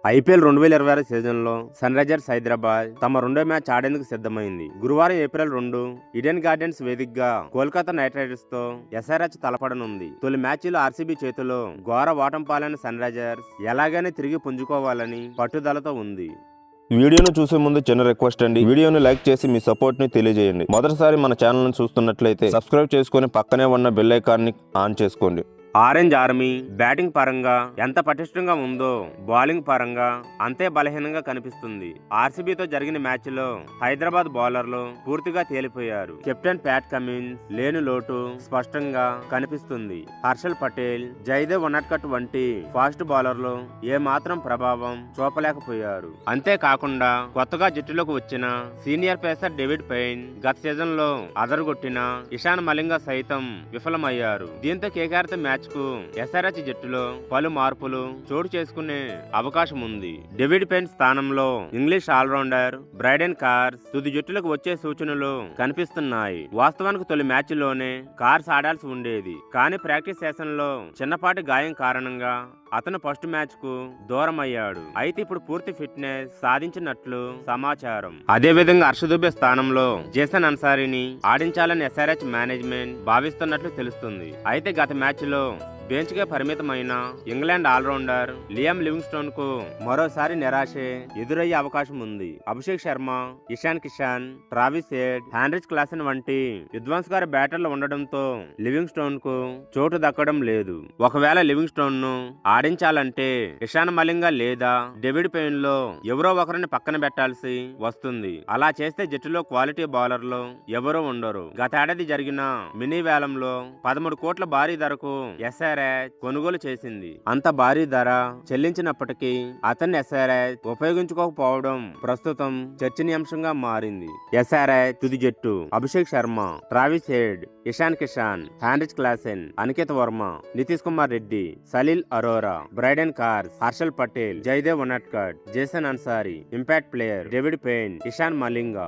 IPL 2026 సీజన్లో sun Risers Hyderabad తమ రెండో మ్యాచ్ ఆడేందుకు సిద్ధమైంది. గురువారం ఏప్రిల్ 2 ఈడెన్ గార్డెన్స్ వేదికగా కోల్కతా నైట్ రైడర్స్ తో ఎస్ఆర్హెచ్ తలపడనుంది. తొలి మ్యాచ్లో ఆర్సీబీ చేతిలో ఘోర ఓటమి పాలైన సన్ రైజర్స్ ఎలాగైనా తిరిగి పుంజుకోవాలని పట్టుదలతో ఉంది. వీడియోను చూసే ముందు చిన్న రిక్వెస్ట్ అండి, వీడియోను లైక్ చేసి మీ సపోర్ట్ ని తెలియజేయండి. మొదటిసారి మన ఛానల్ ని చూస్తున్నట్లయితే సబ్స్క్రైబ్ చేసుకుని పక్కనే ఉన్న బెల్ ఐకాన్ ని ఆన్ చేసుకోండి. ఆరెంజ్ ఆర్మీ బ్యాటింగ్ పరంగా ఎంత పటిష్టంగా ఉందో బౌలింగ్ పరంగా అంతే బలహీనంగా కనిపిస్తుంది. ఆర్సీబీతో జరిగిన మ్యాచ్ లో హైదరాబాద్ బౌలర్లు పూర్తిగా తేలిపోయారు. కెప్టెన్ ప్యాట్ కమిన్స్ లేని లోటు స్పష్టంగా కనిపిస్తుంది. హర్షల్ పటేల్, జైదేవ్ ఉనడ్కట్ వంటి ఫాస్ట్ బౌలర్లు ఏ మాత్రం ప్రభావం చూపలేకపోయారు. అంతేకాకుండా కొత్తగా జట్టులోకి వచ్చిన సీనియర్ పేసర్ డేవిడ్ పెయిన్ గత సీజన్ లో అదరగొట్టిన ఇషాన్ మలింగ సైతం విఫలమయ్యారు. దీంతో కేకేఆర్ మ్యాచ్ కు ఎస్ఆర్హెచ్ జట్టులో పలు మార్పులు చోటు చేసుకునే అవకాశం ఉంది. డేవిడ్ పెయిన్ స్థానంలో ఇంగ్లీష్ ఆల్రౌండర్ బ్రైడెన్ కార్స్ తుది జట్టులకు వచ్చే సూచనలు కనిపిస్తున్నాయి. వాస్తవానికి తొలి మ్యాచ్ లోనే కార్స్ ఆడాల్సి ఉండేది, కానీ ప్రాక్టీస్ సెషన్ లో చిన్నపాటి గాయం కారణంగా అతను ఫస్ట్ మ్యాచ్ కు దూరం అయ్యాడు. అయితే ఇప్పుడు పూర్తి ఫిట్నెస్ సాధించినట్లు సమాచారం. అదే విధంగా హర్ష దుబే స్థానంలో జేసన్ అన్సారీని ఆడించాలని ఎస్ఆర్హెచ్ మేనేజ్మెంట్ భావిస్తున్నట్లు తెలుస్తుంది. అయితే గత మ్యాచ్ లో బెంచ్ గా పరిమితమైన ఇంగ్లాండ్ ఆల్రౌండర్ లియామ్ లివింగ్స్టోన్ కు మరోసారి నిరాశే ఎదురయ్యే అవకాశం ఉంది. Abhishek Sharma, Ishan Kishan, Travis Head, Heinrich Klaasen వంటి విధ్వంసకార బ్యాటర్లు ఉండడంతో లివింగ్స్టోన్ కు చోటు దక్కడం లేదు. ఒకవేళ లివింగ్స్టోన్ ను ఆడించాలంటే ఇషాన్ మలింగ లేదా డేవిడ్ పెయిన్ లో ఎవరో ఒకరిని పక్కన పెట్టాల్సి వస్తుంది. అలా చేస్తే జట్టులో క్వాలిటీ బౌలర్లు ఎవరూ ఉండరు. గతేడాది జరిగిన మినీ వేలంలో 13 కోట్ల భారీ ధరకు ఎస్ఆర్హెచ్ కొనుగోలు చేసింది. అంత భారీ ధర చెల్లించినప్పటికీ అతన్ని ఎస్ఆర్హెచ్ ఉపయోగించుకోకపోవడం ప్రస్తుతం చర్చనీయాంశంగా మారింది. ఎస్ఆర్హెచ్ తుది జట్టు Abhishek Sharma, Travis Head, Ishan Kishan, Heinrich Klaasen, Aniket Verma, Nitish Kumar Reddy, Salil Arora, Brydon Carse, Harshal Patel, Jaydev Unadkat, Jason Ansari, impact player David Payne, Eshan Malinga.